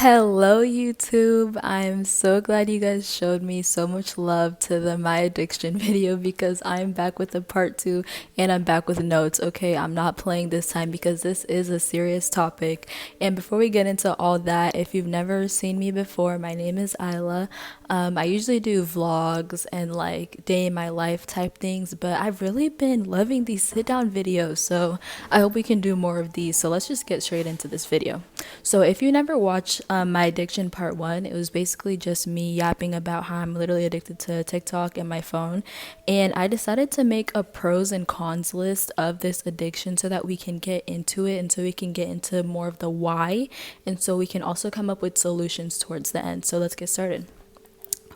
Hello, YouTube. I'm so glad you guys showed me so much love to the My Addiction video because I'm back with the part two and I'm back with notes. Okay, I'm not playing this time because this is a serious topic. And before we get into all that, if you've never seen me before, my name is Isla. I usually do vlogs and like day in my life type things, but I've really been loving these sit down videos. So I hope we can do more of these. So let's just get straight into this video. So if you never watched My Addiction Part 1, it was basically just me yapping about how I'm literally addicted to TikTok and my phone. And I decided to make a pros and cons list of this addiction so that we can get into it and so we can get into more of the why. And so we can also come up with solutions towards the end. So let's get started.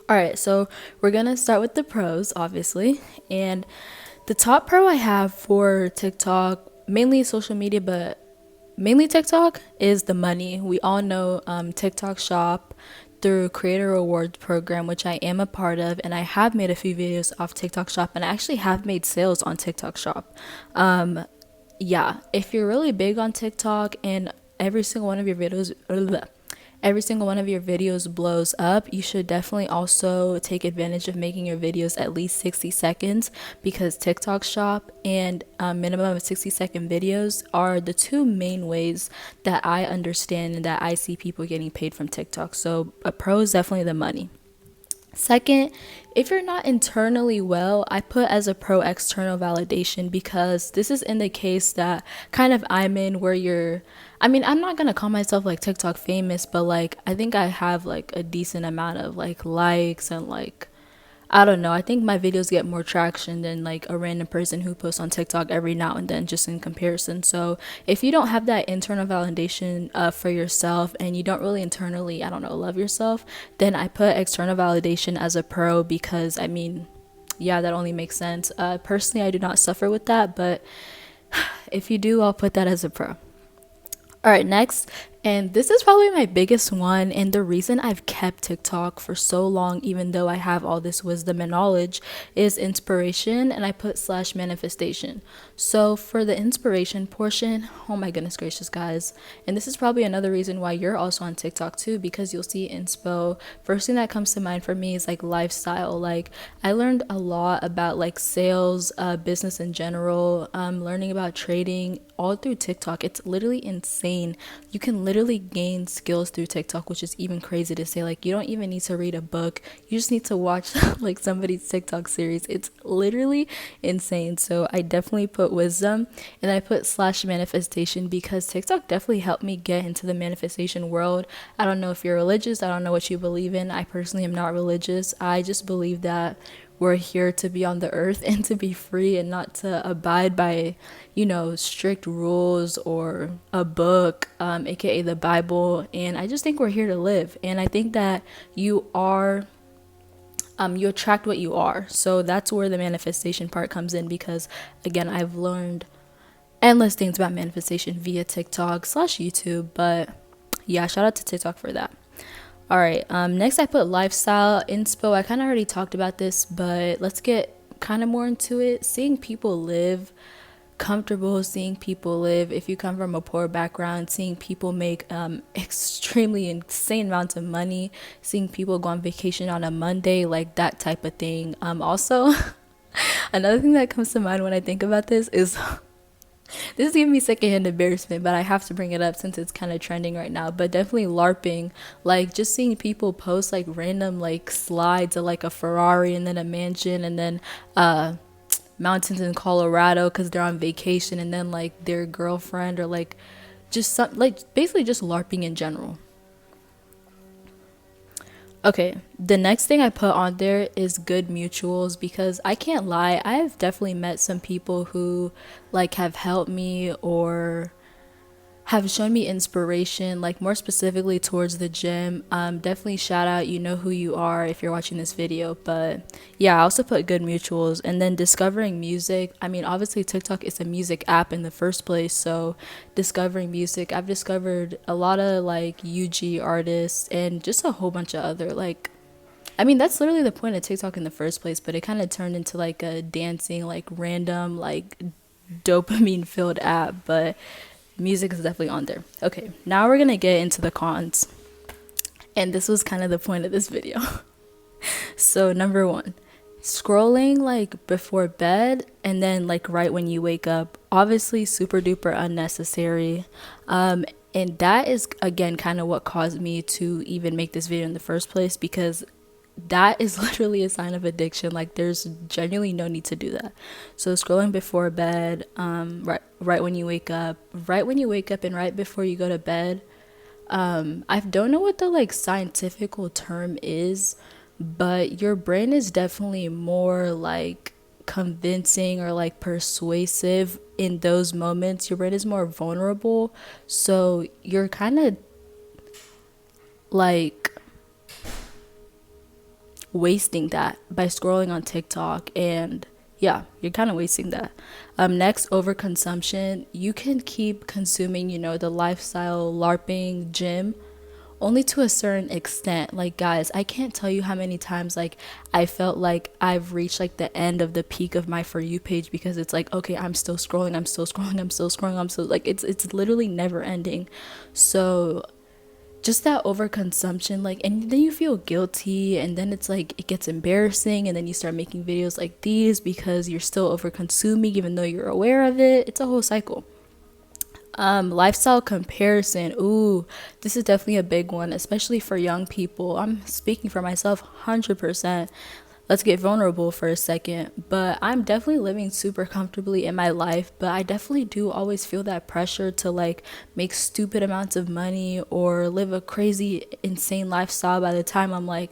All right, so we're gonna start with the pros, obviously. And the top pro I have for TikTok, mainly social media, but mainly TikTok, is the money. We all know TikTok Shop through Creator Rewards program, which I am a part of, and I have made a few videos off TikTok Shop, and I actually have made sales on TikTok Shop. Yeah, if you're really big on TikTok and every single one of your videos, every single one of your videos blows up, you should definitely also take advantage of making your videos at least 60 seconds because TikTok Shop and minimum of 60-second videos are the two main ways that I understand and that I see people getting paid from TikTok. So a pro is definitely the money. Second, if you're not internally well, I put as a pro external validation because this is in the case that kind of I'm in where I'm not gonna call myself like TikTok famous, but like I think I have like a decent amount of like likes and like I don't know. I think my videos get more traction than like a random person who posts on TikTok every now and then, just in comparison. So if you don't have that internal validation for yourself and you don't really internally, I don't know, love yourself, then I put external validation as a pro because yeah, that only makes sense. Personally, I do not suffer with that, but if you do, I'll put that as a pro. All right, next. And this is probably my biggest one. And the reason I've kept TikTok for so long, even though I have all this wisdom and knowledge, is inspiration. And I put slash manifestation. So for the inspiration portion, oh my goodness gracious, guys. And this is probably another reason why you're also on TikTok too, because you'll see inspo. First thing that comes to mind for me is like lifestyle. Like I learned a lot about like sales, business in general, learning about trading all through TikTok. It's literally insane. You can literally gain skills through TikTok, which is even crazy to say. Like you don't even need to read a book. You just need to watch like somebody's TikTok series. It's literally insane. So I definitely put wisdom and I put slash manifestation because TikTok definitely helped me get into the manifestation world. I don't know if you're religious. I don't know what you believe in. I personally am not religious. I just believe that we're here to be on the earth and to be free and not to abide by, strict rules or a book, aka the Bible. And I just think we're here to live. And I think that you attract what you are. So that's where the manifestation part comes in because, again, I've learned endless things about manifestation via TikTok slash YouTube. But yeah, shout out to TikTok for that. All right, next I put lifestyle inspo. I kind of already talked about this, but let's get kind of more into it. Seeing people live comfortable, seeing people live, if you come from a poor background, seeing people make extremely insane amounts of money, seeing people go on vacation on a Monday, like that type of thing. Also, another thing that comes to mind when I think about this is this is giving me secondhand embarrassment, but I have to bring it up since it's kind of trending right now. But definitely LARPing, like just seeing people post like random like slides of like a Ferrari and then a mansion and then mountains in Colorado because they're on vacation and then like their girlfriend or like just some like basically just LARPing in general. Okay, the next thing I put on there is good mutuals because I can't lie, I've definitely met some people who like have helped me or have shown me inspiration, like more specifically towards the gym. Definitely shout out, you know who you are if you're watching this video. But yeah, I also put good mutuals and then discovering music. I mean, obviously TikTok is a music app in the first place. So discovering music, I've discovered a lot of like UG artists and just a whole bunch of other like that's literally the point of TikTok in the first place, but it kind of turned into like a dancing, like random, like dopamine filled app. But music is definitely on there. Okay, now we're gonna get into the cons. And this was kind of the point of this video. So number one, scrolling like before bed and then like right when you wake up, obviously super duper unnecessary. And that is again kind of what caused me to even make this video in the first place, because that is literally a sign of addiction. Like there's genuinely no need to do that. So scrolling before bed, right when you wake up, and right before you go to bed. I don't know what the like scientific term is, but your brain is definitely more like convincing or like persuasive in those moments. Your brain is more vulnerable, so you're kind of like wasting that by scrolling on TikTok. And yeah, you're kind of wasting that. Next, overconsumption. You can keep consuming, the lifestyle, LARPing, gym, only to a certain extent. Like guys, I can't tell you how many times like I felt like I've reached like the end of the peak of my For You page, because it's like, okay, I'm still scrolling, I'm still like, it's literally never ending. So just that overconsumption, like, and then you feel guilty, and then it's like it gets embarrassing, and then you start making videos like these because you're still over consuming even though you're aware of it. It's a whole cycle. Lifestyle comparison. Ooh, this is definitely a big one, especially for young people. I'm speaking for myself 100%. Let's get vulnerable for a second. But I'm definitely living super comfortably in my life, but I definitely do always feel that pressure to like make stupid amounts of money or live a crazy, insane lifestyle by the time I'm like,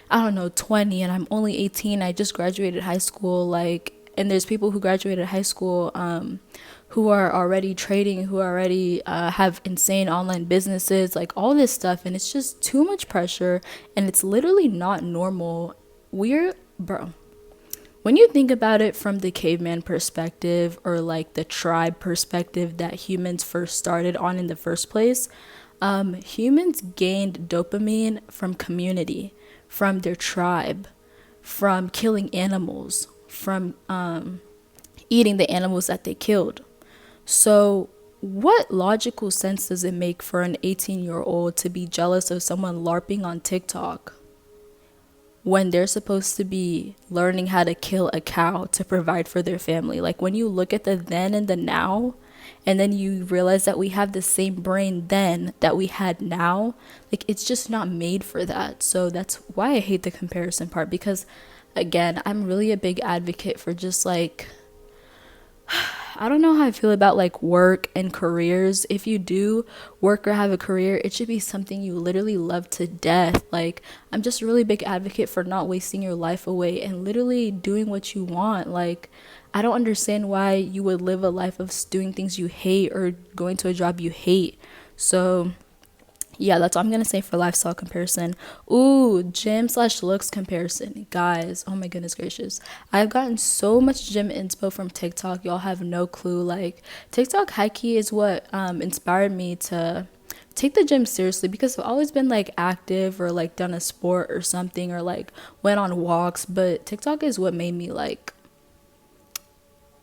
I don't know, 20, and I'm only 18. I just graduated high school. Like, and there's people who graduated high school who are already trading, who already have insane online businesses, like all this stuff. And it's just too much pressure, and it's literally not normal. Bro, when you think about it from the caveman perspective, or like the tribe perspective that humans first started on in the first place, humans gained dopamine from community, from their tribe, from killing animals, from eating the animals that they killed. So what logical sense does it make for an 18-year-old to be jealous of someone LARPing on TikTok when they're supposed to be learning how to kill a cow to provide for their family? Like, when you look at the then and the now, and then you realize that we have the same brain then that we had now, like, it's just not made for that. So that's why I hate the comparison part, because again, I'm really a big advocate for just like, I don't know how I feel about like work and careers. If you do work or have a career, it should be something you literally love to death. Like, I'm just a really big advocate for not wasting your life away and literally doing what you want. Like, I don't understand why you would live a life of doing things you hate or going to a job you hate. So yeah, that's all I'm gonna say for lifestyle comparison. Ooh, gym/looks comparison. Guys, oh my goodness gracious. I've gotten so much gym inspo from TikTok. Y'all have no clue. Like, TikTok high-key is what inspired me to take the gym seriously, because I've always been like active or like done a sport or something, or like went on walks, but TikTok is what made me like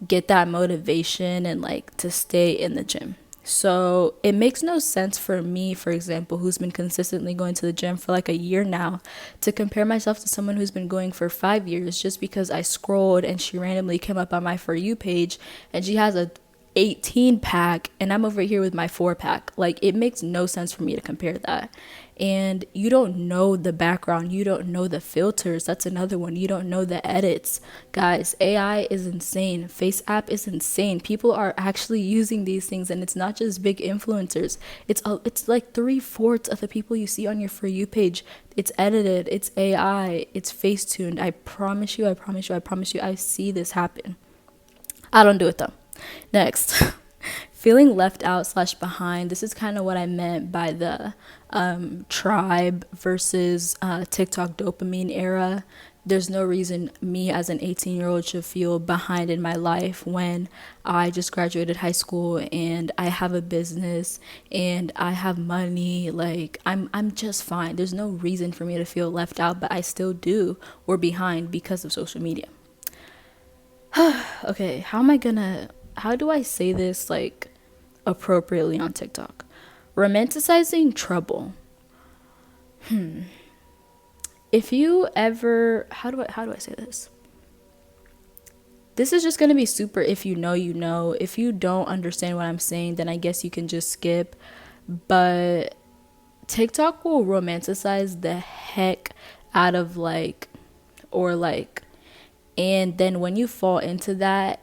get that motivation and like to stay in the gym. So it makes no sense for me, for example, who's been consistently going to the gym for like a year now, to compare myself to someone who's been going for 5 years just because I scrolled and she randomly came up on my For You page and she has a 18 pack and I'm over here with my 4-pack. Like, it makes no sense for me to compare that. And you don't know the background, you don't know the filters. That's another one. You don't know the edits. Guys, AI is insane. Face app is insane. People are actually using these things, and it's not just big influencers. It's like 3/4 of the people you see on your For You page. It's edited, it's AI, it's face tuned. I promise you, I see this happen. I don't do it though. Next, feeling left out/behind. This is kind of what I meant by the tribe versus TikTok dopamine era. There's no reason me as an 18-year-old should feel behind in my life when I just graduated high school and I have a business and I have money. Like, I'm just fine. There's no reason for me to feel left out, but I still do, or behind, because of social media. Okay, how do I say this like appropriately on TikTok? Romanticizing trouble. If you ever, how do I say this? This is just going to be super if you know, you know. If you don't understand what I'm saying, then I guess you can just skip. But TikTok will romanticize the heck out of like, or like, and then when you fall into that,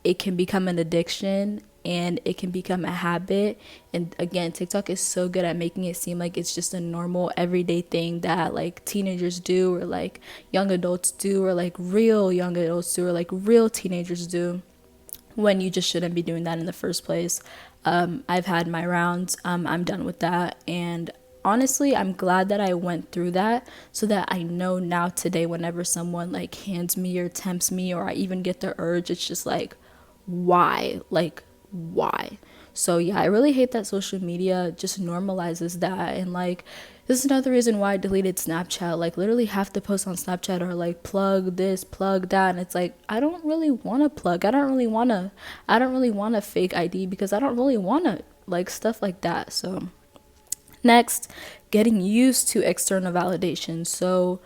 it can become an addiction and it can become a habit. And again, TikTok is so good at making it seem like it's just a normal everyday thing that like teenagers do, or like young adults do, or like real young adults do, or like real teenagers do, when you just shouldn't be doing that in the first place. I've had my rounds. I'm done with that. And honestly, I'm glad that I went through that, so that I know now today, whenever someone like hands me or tempts me, or I even get the urge, it's just like, why? Like, why? So yeah, I really hate that social media just normalizes that. And like, this is another reason why I deleted Snapchat. Like, literally have to post on Snapchat or like plug this, plug that, and it's like, I don't really want to plug. I don't really want a fake ID, because I don't really want to like stuff like that. So next, getting used to external validation. So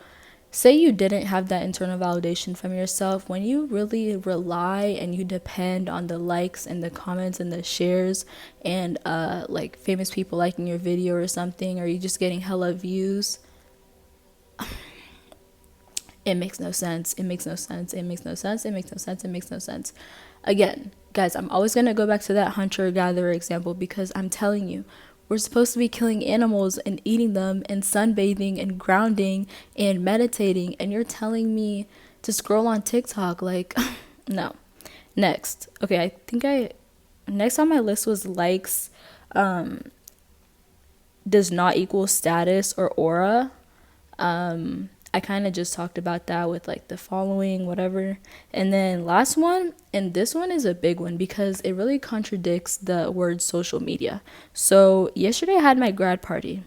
say you didn't have that internal validation from yourself, when you really rely and you depend on the likes and the comments and the shares, and like famous people liking your video or something, or you just getting hella views, it makes no sense. It makes no sense. It makes no sense. It makes no sense. It makes no sense. Again, guys, I'm always going to go back to that hunter-gatherer example, because I'm telling you, we're supposed to be killing animals and eating them and sunbathing and grounding and meditating, and you're telling me to scroll on TikTok. Like, no. Next. Okay, next on my list was likes does not equal status or aura. I kind of just talked about that with like the following, whatever. And then last one, and this one is a big one because it really contradicts the word social media. So yesterday I had my grad party.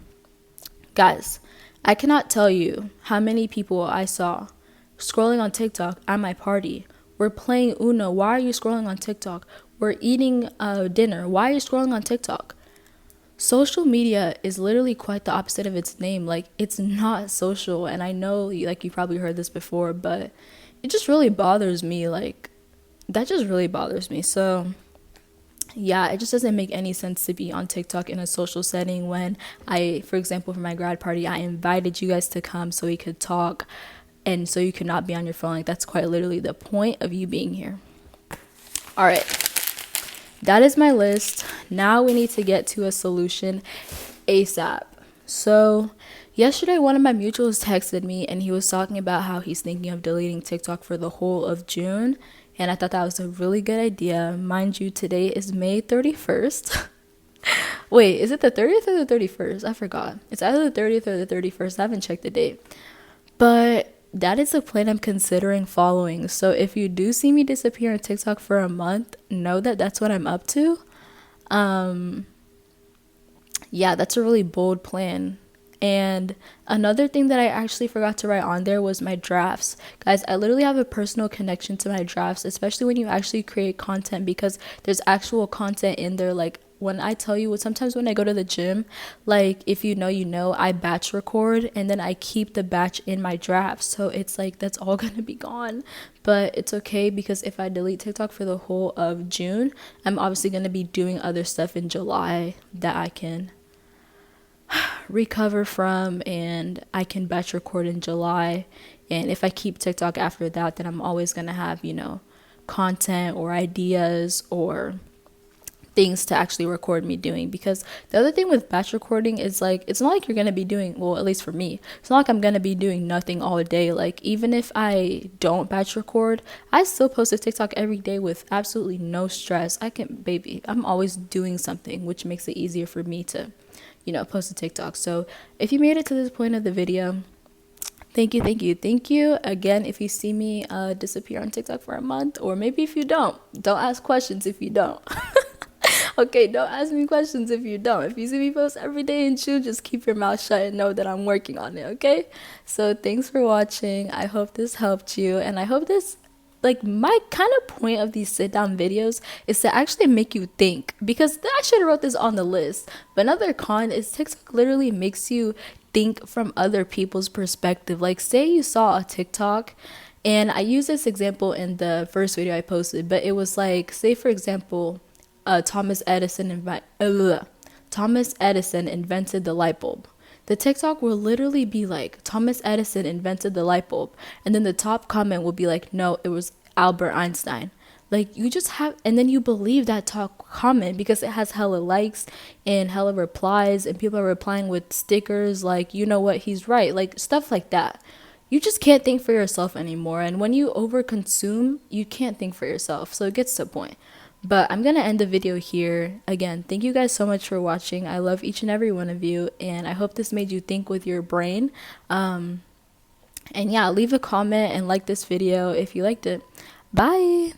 Guys, I cannot tell you how many people I saw scrolling on TikTok at my party. We're playing Uno. Why are you scrolling on TikTok? We're eating dinner. Why are you scrolling on TikTok? Social media is literally quite the opposite of its name. Like, it's not social. And I know, like, you probably heard this before, but it just really bothers me. Like, that just really bothers me. So yeah, it just doesn't make any sense to be on TikTok in a social setting when for example, for my grad party, I invited you guys to come so we could talk, and so you could not be on your phone. Like, that's quite literally the point of you being here. All right. That is my list. Now we need to get to a solution ASAP. So yesterday, one of my mutuals texted me, and he was talking about how he's thinking of deleting TikTok for the whole of June. And I thought that was a really good idea. Mind you, today is May 31st. Wait, is it the 30th or the 31st? I forgot. It's either the 30th or the 31st. I haven't checked the date. But that is a plan I'm considering following. So if you do see me disappear on TikTok for a month, know that that's what I'm up to. Yeah, that's a really bold plan. And another thing that I actually forgot to write on there was my drafts. Guys, I literally have a personal connection to my drafts, especially when you actually create content, because there's actual content in there. Like, when I tell you, sometimes when I go to the gym, like, if you know, you know, I batch record and then I keep the batch in my drafts. So it's like, that's all gonna be gone. But it's okay, because if I delete TikTok for the whole of June, I'm obviously gonna be doing other stuff in July that I can recover from, and I can batch record in July. And if I keep TikTok after that, then I'm always gonna have, you know, content or ideas or things to actually record me doing. Because the other thing with batch recording is, like, it's not like you're gonna be doing, well, at least for me, it's not like I'm gonna be doing nothing all day. Like, even if I don't batch record, I still post a TikTok every day with absolutely no stress. I'm always doing something, which makes it easier for me to, you know, post a TikTok. So if you made it to this point of the video, thank you, thank you, thank you. Again, if you see me disappear on TikTok for a month, or maybe if you don't ask questions if you don't. Okay, don't ask me questions if you don't. If you see me post every day in June, just keep your mouth shut and know that I'm working on it, okay? So thanks for watching. I hope this helped you, and I hope this, like, my kind of point of these sit down videos is to actually make you think, because I should have wrote this on the list. But another con is TikTok literally makes you think from other people's perspective. Like, say you saw a TikTok, and I used this example in the first video I posted, but it was like, say for example, Thomas Edison invented the light bulb. The TikTok will literally be like, Thomas Edison invented the light bulb, and then the top comment will be like, no, it was Albert Einstein. Like, you just have, and then you believe that top comment because it has hella likes and hella replies, and people are replying with stickers like, you know what, he's right, like stuff like that. You just can't think for yourself anymore, and when you overconsume, you can't think for yourself, so it gets to a point. But I'm gonna end the video here. Again, thank you guys so much for watching. I love each and every one of you, and I hope this made you think with your brain. And yeah, leave a comment and like this video if you liked it. Bye.